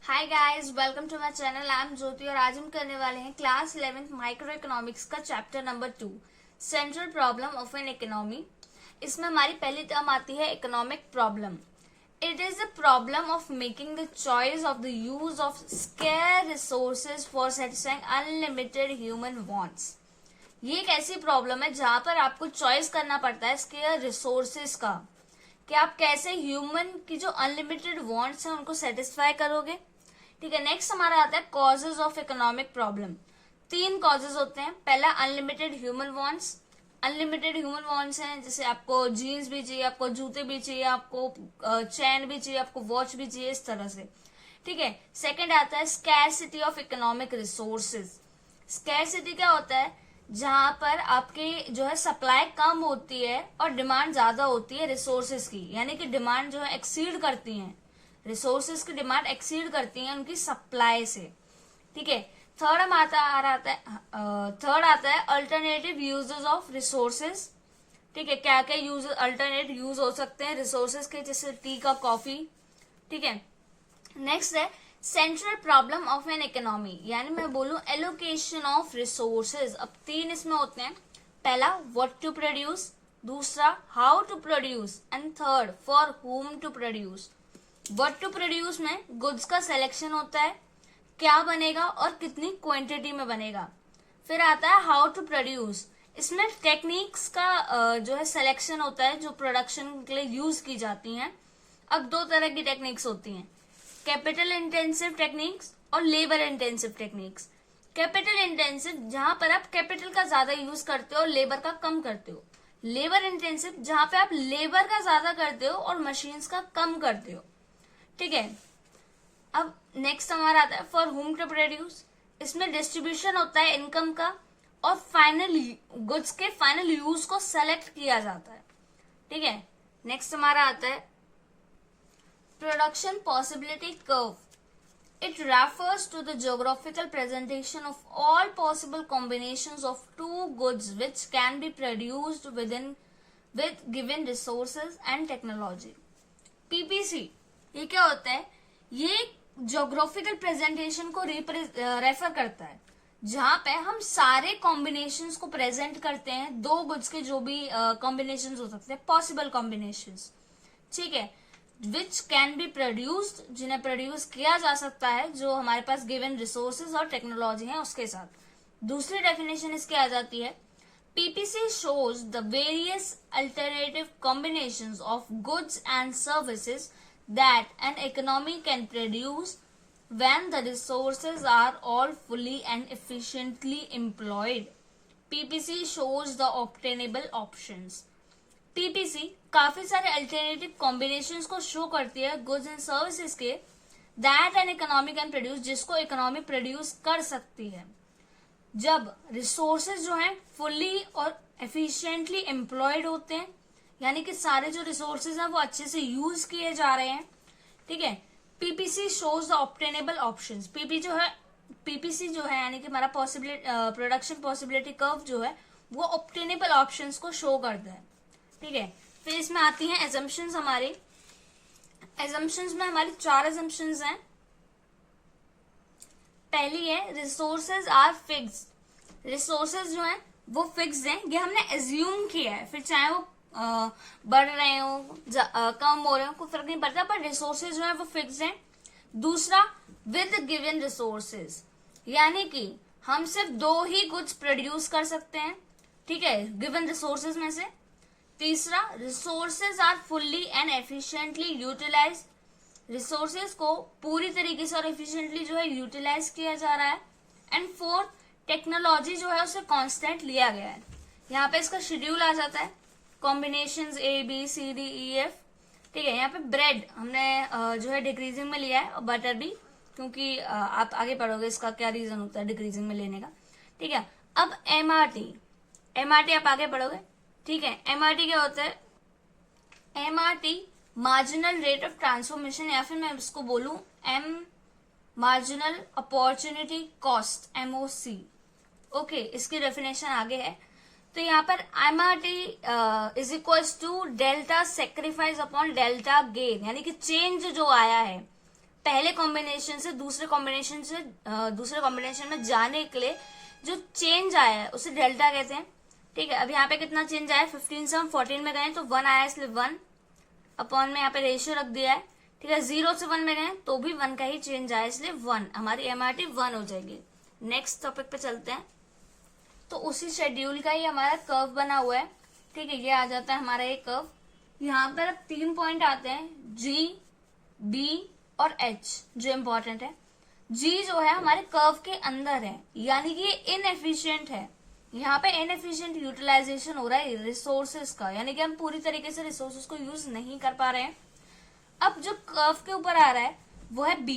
Hi guys, welcome to my channel. I am Jyoti और आज हम करने वाले हैं क्लास 11th माइक्रो इकोनॉमिक्स का chapter number 2 central problem of an economy. इसमें हमारी पहली टर्म आती है economic problem. It is the problem of making the choice of the use of scarce resources for satisfying unlimited human wants. ये एक ऐसी problem है जहां पर आपको चॉइस करना पड़ता है स्केयर रिसोर्सेज का कि आप कैसे ह्यूमन की जो अनलिमिटेड वांट्स हैं उनको सेटिस्फाई करोगे। ठीक है, नेक्स्ट हमारा आता है causes of economic problem. 3 causes होते हैं। पहला unlimited human wants. Unlimited human wants हैं जैसे आपको जीन्स भी चाहिए, आपको जूते भी चाहिए, आपको चैन भी चाहिए, आपको वॉच भी चाहिए, इस तरह से। ठीक है, सेकंड आता है scarcity of economic resources. Scarcity क्या होता है? जहां पर आपकी जो है सप्लाई कम होती है और डिमांड ज्यादा होती है रिसोर्सेज की, यानी कि डिमांड जो है एक्सीड करती है, रिसोर्सेज की डिमांड एक्सीड करती है उनकी सप्लाई से। ठीक है, थर्ड आता है अल्टरनेटिव यूजेस ऑफ रिसोर्सेज। ठीक है, क्या क्या यूज अल्टरनेट यूज हो सकते हैं रिसोर्सेज के, जैसे टी का, कॉफी। ठीक है, नेक्स्ट है central problem of an economy, यानी मैं बोलूं एलोकेशन ऑफ रिसोर्सेज। अब 3 इसमें होते हैं। पहला व्हाट टू प्रोड्यूस, दूसरा how to produce, and third for whom to produce. What to produce में गुड्स का सिलेक्शन होता है, क्या बनेगा और कितनी क्वांटिटी में बनेगा। फिर आता है हाउ टू प्रोड्यूस, इसमें टेक्निक्स का जो है सिलेक्शन होता है जो प्रोडक्शन के लिए यूज की जाती हैं। अब 2 तरह की टेक्निक्स होती हैं, कैपिटल इंटेंसिव टेक्निक्स और labour intensive techniques. Capital intensive जहां पर आप कैपिटल का ज्यादा यूज करते हो और लेबर का कम करते हो। लेबर इंटेंसिव जहां पे आप लेबर का ज्यादा करते हो और मशीन्स का कम करते हो। ठीक है, अब नेक्स्ट हमारा आता है फॉर होम टू प्रोड्यूस। इसमें डिस्ट्रीब्यूशन होता है इनकम का और फाइनल गुड्स के फाइनल यूज को सेलेक्ट किया जाता है। ठीक है, नेक्स्ट हमारा आता है production possibility curve. It refers to the geographical presentation of all possible combinations of two goods which can be produced with given resources and technology. PPC ये क्या होता है? ये ज्योग्राफिकल प्रेजेंटेशन को रेफर करता है जहां पे हम सारे कॉम्बिनेशंस को प्रेजेंट करते हैं, 2 गुड्स के जो भी कॉम्बिनेशंस हो सकते हैं, पॉसिबल कॉम्बिनेशंस। ठीक है, विच कैन बी प्रोड्यूस्ड, जिन्हें प्रोड्यूस किया जा सकता है जो हमारे पास गिवन रिसोर्सेज और टेक्नोलॉजी है उसके साथ। दूसरी डेफिनेशन इसकी आ जाती है PPC shows the various alternative combinations of goods and services that an economy can produce when the resources are all fully and efficiently employed. PPC shows the obtainable options. PPC काफी सारे alternative combinations को show करती है goods and services के that an economy can produce, जिसको economy produce कर सकती है जब रिसोर्सेज जो हैं फुल्ली और एफिशिएंटली एम्प्लॉयड होते हैं, यानी कि सारे जो रिसोर्सेज हैं वो अच्छे से यूज किए जा रहे हैं। ठीक है, PPC shows the obtainable options. PPC जो है यानी कि हमारा प्रोडक्शन पॉसिबिलिटी कर्व जो है वो ऑब्टेनेबल ऑप्शंस को शो करता है। ठीक है, फिर इसमें आती हैं एजम्पशंस। हमारी एजम्पशंस में हमारी 4 एजम्पशंस हैं। पहली है रिसोर्सेज आर फिक्स्ड। रिसोर्सेज जो हैं वो फिक्स्ड हैं, ये हमने एज्यूम किया है, फिर चाहे वो बढ़ रहे हो कम हो रहे हो कोई फर्क नहीं पड़ता, पर रिसोर्सेज जो है वो फिक्स्ड हैं। दूसरा विद गिवन रिसोर्सेज, यानी कि हम सिर्फ 2 ही गुड्स प्रोड्यूस कर सकते हैं। ठीक है, गिवन रिसोर्सेज में से। तीसरा resources are fully and efficiently utilise, resources को पूरी तरीके से और एफिशिएंटली जो है यूटिलाइज किया जा रहा है। एंड फोर्थ टेक्नोलॉजी जो है उसे कांस्टेंट लिया गया है। यहाँ पे इसका शेड्यूल आ जाता है, combinations A B C D E F। ठीक है, यहाँ पे ब्रेड हमने जो है डिक्रीजिंग में लिया है और बटर भी, क्योंकि आप आगे पढ़ोगे इसका क्या रीजन होता है डिक्रीजिंग में लेने का। ठीक है, अब MRT आप आगे पढ़ोगे। ठीक है, MRT क्या होता है? MRT marginal rate of transformation, या फिर मैं इसको बोलूं M marginal opportunity cost, MOC। Okay, इसकी डेफिनेशन आगे है। तो यहाँ पर MRT is equals to delta sacrifice upon delta gain, यानी कि चेंज जो आया है पहले कॉम्बिनेशन से दूसरे कॉम्बिनेशन में जाने के लिए जो चेंज आया है उसे डेल्टा कहते हैं। ठीक है, अब यहाँ पे कितना चेंज आया, 15 से हम 14 में गए तो 1 आया, इसलिए 1 अपॉन में यहाँ पे रेशियो रख दिया है। ठीक है, 0 से 1 में गए तो भी 1 का ही चेंज आया, इसलिए 1, हमारी MRT 1 हो जाएगी। नेक्स्ट टॉपिक पे चलते हैं। तो उसी शेड्यूल का ही हमारा कर्व बना हुआ है। ठीक है, ये आ जाता है हमारा ये कर्व। यहाँ पर अब 3 पॉइंट आते हैं, G, B और H, जो इम्पोर्टेंट है। G जो है हमारे कर्व के अंदर है, यानी कि ये इनएफिशिएंट है। यहाँ पे इनएफिशिएंट यूटिलाइजेशन हो रहा है रिसोर्सेज का, यानी कि हम पूरी तरीके से रिसोर्सेज को यूज नहीं कर पा रहे हैं। अब जो कर्व के ऊपर आ रहा है वो है B,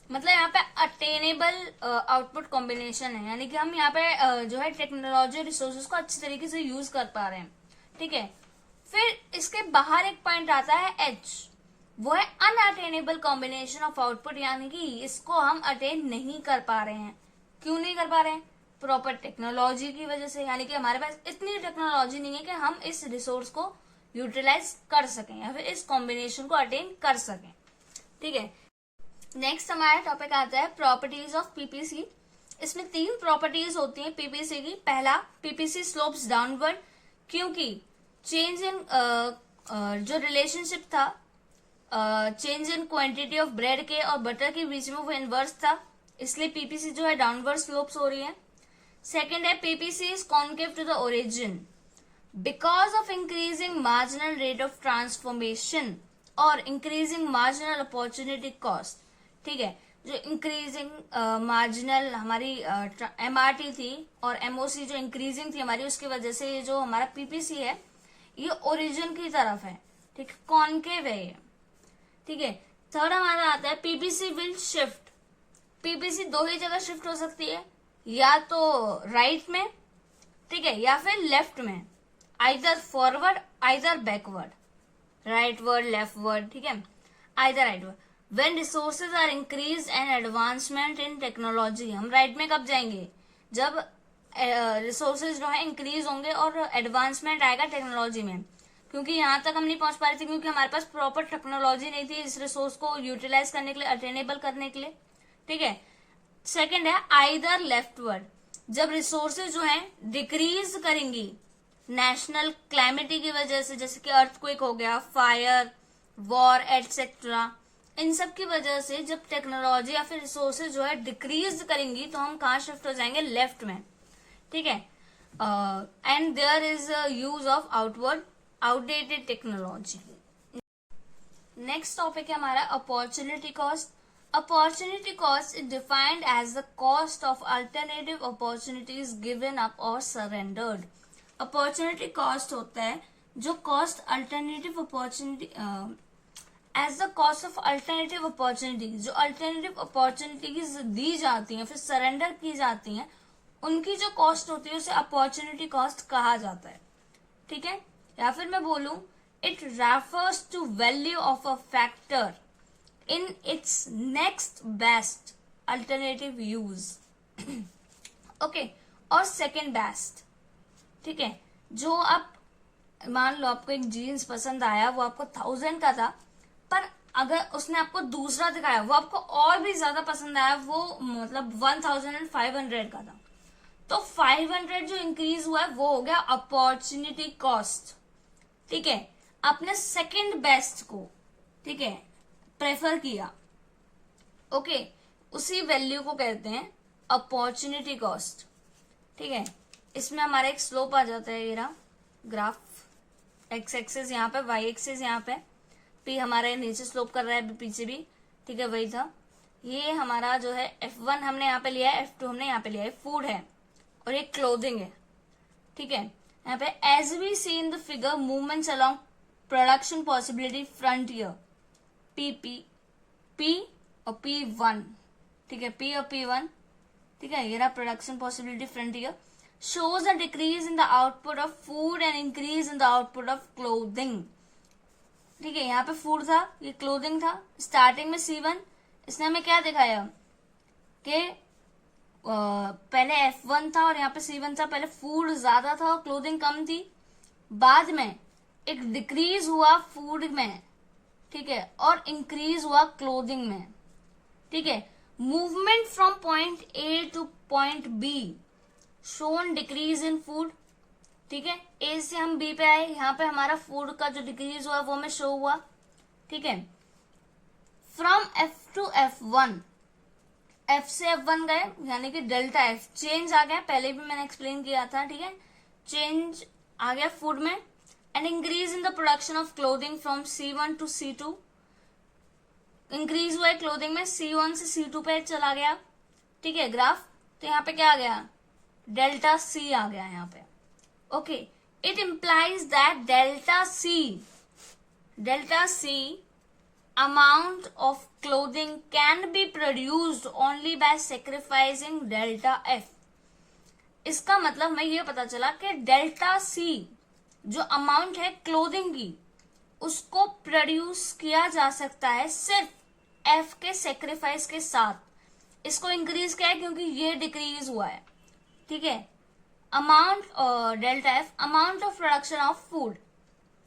मतलब यहाँ पे अटेनेबल आउटपुट कॉम्बिनेशन है, यानी कि हम यहाँ पे जो है टेक्नोलॉजी रिसोर्सेज को अच्छी तरीके से यूज कर पा रहे हैं। ठीक है, फिर इसके बाहर एक पॉइंट आता है H, वो है अनअटेनेबल कॉम्बिनेशन ऑफ आउटपुट, यानी कि इसको हम अटेन नहीं कर पा रहे हैं। क्यों नहीं कर पा रहे हैं? प्रॉपर टेक्नोलॉजी की वजह से, यानी कि हमारे पास इतनी टेक्नोलॉजी नहीं है कि हम इस रिसोर्स को यूटिलाइज कर सकें या फिर इस कॉम्बिनेशन को अटेन कर सकें। ठीक है, नेक्स्ट हमारा टॉपिक आता है प्रॉपर्टीज ऑफ पीपीसी। इसमें 3 प्रॉपर्टीज होती हैं पीपीसी की। पहला, पीपीसी स्लोप्स डाउनवर्ड, क्योंकि चेंज इन जो रिलेशनशिप था change in quantity of bread के और बटर के बीच में वो इनवर्स था, इसलिए पीपीसी जो है डाउनवर्ड स्लोप्स हो रही है। सेकेंड है, PPC is concave to the origin because of increasing marginal rate of transformation और इंक्रीजिंग मार्जिनल अपॉर्चुनिटी कॉस्ट। ठीक है, जो इंक्रीजिंग मार्जिनल हमारी MRT थी और MOC जो इंक्रीजिंग थी हमारी, उसकी वजह से ये जो हमारा पीपीसी है ये ओरिजिन की तरफ है। ठीक है, कॉन्केव है ये। ठीक है, थर्ड हमारा आता है पीपीसी विल शिफ्ट। पीपीसी 2 ही जगह शिफ्ट हो सकती है, या तो राइट में, ठीक है, या फिर लेफ्ट में, either forward either backward, right word left word. ठीक है, either right word. When resources are increased and advancement in technology, हम राइट में कब जाएंगे? जब रिसोर्सेज जो है इंक्रीज होंगे और एडवांसमेंट आएगा टेक्नोलॉजी में, क्योंकि यहाँ तक हम नहीं पहुंच पा रहे थे क्योंकि हमारे पास प्रॉपर टेक्नोलॉजी नहीं थी इस रिसोर्स को यूटिलाइज करने के लिए, अटेनेबल करने के लिए। ठीक है, सेकंड है आइदर लेफ्टवर्ड, जब रिसोर्सेज जो है डिक्रीज करेंगी नेशनल क्लाइमेटी की वजह से, जैसे कि अर्थक्वेक हो गया, फायर, वॉर एटसेट्रा, इन सब की वजह से जब टेक्नोलॉजी या फिर रिसोर्सेज जो है डिक्रीज करेंगी तो हम कहाँ शिफ्ट हो जाएंगे? लेफ्ट में। ठीक है, and there is use of outdated technology. Next topic है हमारा opportunity cost. Opportunity cost is defined as the cost of alternative opportunities given up और सरेंडर्ड। अपॉर्चुनिटी कॉस्ट होता है जो cost alternative opportunity as the cost of alternative opportunity, जो alternative opportunities दी जाती हैं फिर सरेंडर की जाती हैं, उनकी जो कॉस्ट होती है उसे अपॉर्चुनिटी कॉस्ट कहा जाता है। ठीक है, या फिर मैं बोलूं it refers to value of a factor in its next best alternative use. Okay, और सेकेंड बेस्ट। ठीक है, जो आप मान लो आपको एक जीन्स पसंद आया, वो आपको 1000 का था, पर अगर उसने आपको दूसरा दिखाया वो आपको और भी ज्यादा पसंद आया, वो मतलब 1500 का था, तो 500 जो इंक्रीज हुआ है वो हो गया अपॉर्चुनिटी कॉस्ट। ठीक है, आपने सेकंड बेस्ट को, ठीक है, प्रेफर किया। ओके, उसी वैल्यू को कहते हैं अपॉर्चुनिटी कॉस्ट। ठीक है, इसमें हमारा एक स्लोप आ जाता है, ये रहा ग्राफ, एक्स एक्सिस यहाँ पे, वाई एक्सिस यहाँ पे, पी हमारा नीचे स्लोप कर रहा है पीछे भी। ठीक है, वही था। ये हमारा जो है F1 हमने यहाँ पे लिया है, F2 हमने यहाँ पे लिया है, फूड है और ये क्लोथिंग है। ठीक है, यहाँ पे as we see in the figure movements along production possibility frontier P और P1। ठीक है, P और P1। ठीक है, ये रहा production possibility frontier, shows a decrease in the output of food and increase in the output of clothing। ठीक है, यहाँ पे फूड था, ये क्लोथिंग था। स्टार्टिंग में C1, इसने हमें क्या दिखाया कि पहले F1 था और यहाँ पे C1 था, पहले फूड ज्यादा था और क्लोथिंग कम थी, बाद में एक डिक्रीज हुआ फूड में, ठीक है, और इंक्रीज हुआ क्लोथिंग में। ठीक है, movement from point A two point be shown decrease in food, ठीक है, ए से हम बी पे आए, यहाँ पे हमारा फूड का जो डिक्रीज हुआ वो हमें शो हुआ, ठीक है। From F two F1, F से F1 गए यानी कि डेल्टा एफ चेंज आ गया, पहले भी मैंने एक्सप्लेन किया था, ठीक है, चेंज आ गया फूड में। And increase in the production of clothing from C1 to C2, increase हुआ है क्लोथिंग में, C1 से C2 पे चला गया, ठीक है ग्राफ। तो यहाँ पे क्या आ गया, डेल्टा C आ गया यहाँ पे, okay. It implies that delta C amount of clothing can be produced only by sacrificing delta F। इसका मतलब हमें ये पता चला कि डेल्टा C जो अमाउंट है क्लोथिंग की उसको प्रोड्यूस किया जा सकता है सिर्फ F के सेक्रीफाइस के साथ। इसको इंक्रीज किया है क्योंकि ये डिक्रीज हुआ है, ठीक है। Amount delta F amount of production of food,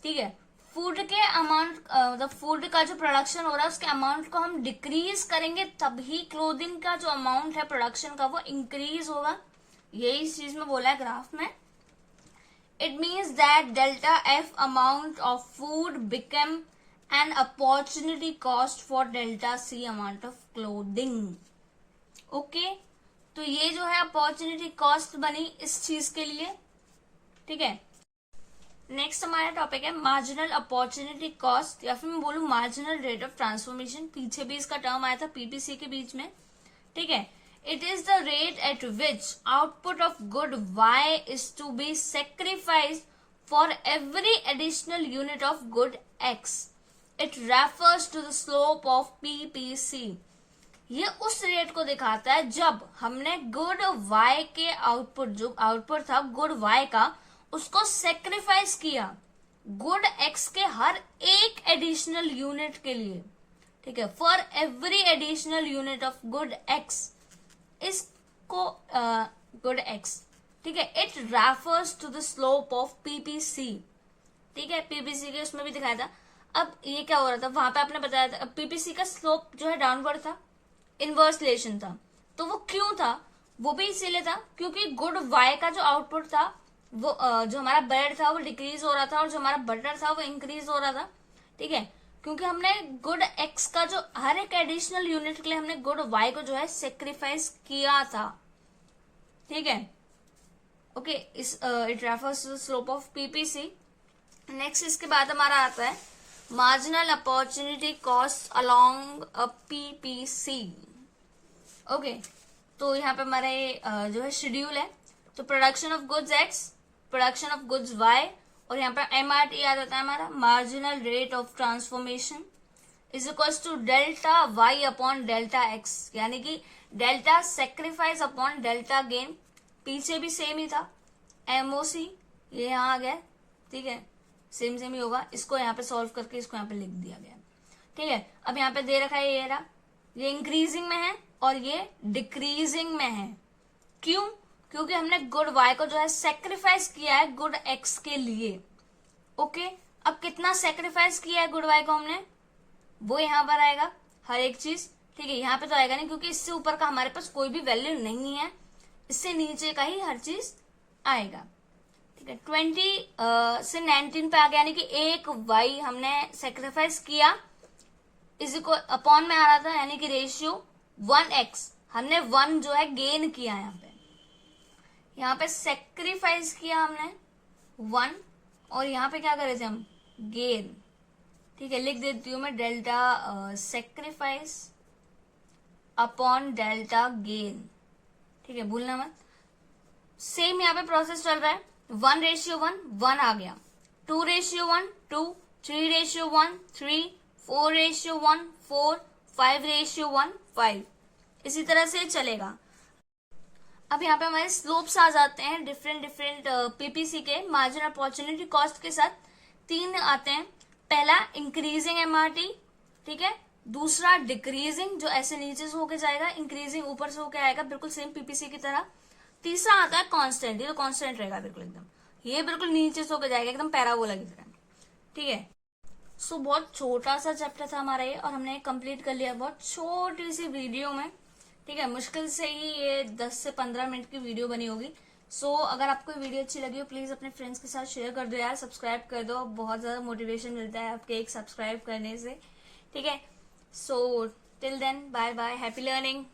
ठीक है, फूड के अमाउंट मतलब फूड का जो प्रोडक्शन हो रहा है उसके अमाउंट को हम डिक्रीज करेंगे तभी क्लोथिंग का जो अमाउंट है प्रोडक्शन का वो इंक्रीज होगा, यही इस चीज में बोला है ग्राफ में। It means that delta F amount of food become an opportunity cost for delta C amount of clothing, okay. तो ये जो है अपॉर्चुनिटी कॉस्ट बनी इस चीज के लिए, ठीक है। नेक्स्ट हमारा टॉपिक है मार्जिनल अपॉर्चुनिटी कॉस्ट, या फिर मैं बोलूं मार्जिनल रेट ऑफ ट्रांसफॉर्मेशन, पीछे भी इसका टर्म आया था पीपीसी के बीच में, ठीक है। It is the rate at which output of good Y is to be sacrificed for every additional unit of good X. It refers to the slope of PPC. ये उस रेट को दिखाता है जब हमने गुड वाई के output, जो output था गुड वाई का, उसको सेक्रीफाइस किया गुड एक्स के हर एक एडिशनल यूनिट के लिए, ठीक है, for every additional unit of good X, इसको गुड एक्स, ठीक है। It refers to the slope of PPC, ठीक है, पीपीसी के उसमें भी दिखाया था। अब ये क्या हो रहा था, वहां पे आपने बताया था पीपीसी का स्लोप जो है डाउनवर्ड था, इनवर्स रिलेशन था। तो वो क्यों था, वो भी इसीलिए था क्योंकि गुड वाई का जो आउटपुट था वो जो हमारा ब्रेड था वो डिक्रीज हो रहा था और जो हमारा बटर था वो इंक्रीज हो रहा था, ठीक है, क्योंकि हमने गुड एक्स का जो हर एक एडिशनल यूनिट के लिए हमने गुड वाई को जो है सेक्रीफाइस किया था, ठीक है, ओके। इस it refers to the slope of PPC. Next इसके बाद हमारा आता है marginal opportunity cost along a PPC, okay. तो यहाँ पे हमारे जो है शेड्यूल है, तो production of goods X, production of goods Y, और यहाँ पर MRT आ जाता है हमारा marginal rate of transformation is equal to delta Y upon delta X, यानी कि delta sacrifice upon delta gain, पीछे भी सेम ही था, MOC ये यहाँ आ गया, ठीक है, सेम ही होगा। इसको यहाँ पे सॉल्व करके इसको यहाँ पे लिख दिया गया, ठीक है। अब यहाँ पे दे रखा है ये रहा, ये इंक्रीजिंग में है और ये डिक्रीजिंग में है, क्यों, क्योंकि हमने गुड वाई को जो है सेक्रीफाइस किया है गुड एक्स के लिए, ओके। अब कितना सेक्रीफाइस किया है गुड वाई को हमने, वो यहाँ पर आएगा हर एक चीज, ठीक है। यहाँ पे तो आएगा नहीं क्योंकि इससे ऊपर का हमारे पास कोई भी वैल्यू नहीं है, इससे नीचे का ही हर चीज आएगा, ठीक है। 20 से 19 पे आ गया, यानी कि एक वाई हमने सेक्रीफाइस किया इज इक्वल अपॉन में आ रहा था, यानी कि रेशियो 1x, हमने 1 जो है गेन किया, यहाँ पे सेक्रीफाइस किया हमने 1 और यहाँ पे क्या करे थे हम, गेन, ठीक है। लिख देती हूं मैं delta sacrifice upon delta gain, ठीक है, भूलना मत। सेम यहाँ पे प्रोसेस चल रहा है, 1:1 1 आ गया, 2:1 2, 3:1 3, 4:1 4, 5:1 5, इसी तरह से चलेगा। अब यहाँ पे हमारे स्लोप्स आ जाते हैं डिफरेंट पीपीसी के मार्जिन अपॉर्चुनिटी कॉस्ट के साथ, 3 आते हैं। पहला इंक्रीजिंग MRT, ठीक है, दूसरा डिक्रीजिंग जो ऐसे नीचे से होके जाएगा, इंक्रीजिंग ऊपर से होके आएगा बिल्कुल सेम पीपीसी की तरह, तीसरा आता है कांस्टेंट, ये तो कांस्टेंट रहेगा बिल्कुल एकदम, ये बिल्कुल नीचे से होके जाएगा एकदम पैराबोला की तरह, ठीक है। सो बहुत छोटा सा चैप्टर था हमारा ये, और हमने कंप्लीट कर लिया बहुत छोटी सी वीडियो में। ठीक है, मुश्किल से ही ये 10 से 15 मिनट की वीडियो बनी होगी। सो अगर आपको वीडियो अच्छी लगी हो प्लीज अपने फ्रेंड्स के साथ शेयर कर दो यार, सब्सक्राइब कर दो, बहुत ज्यादा मोटिवेशन मिलता है आपके एक सब्सक्राइब करने से। ठीक है, so till then bye bye, happy learning.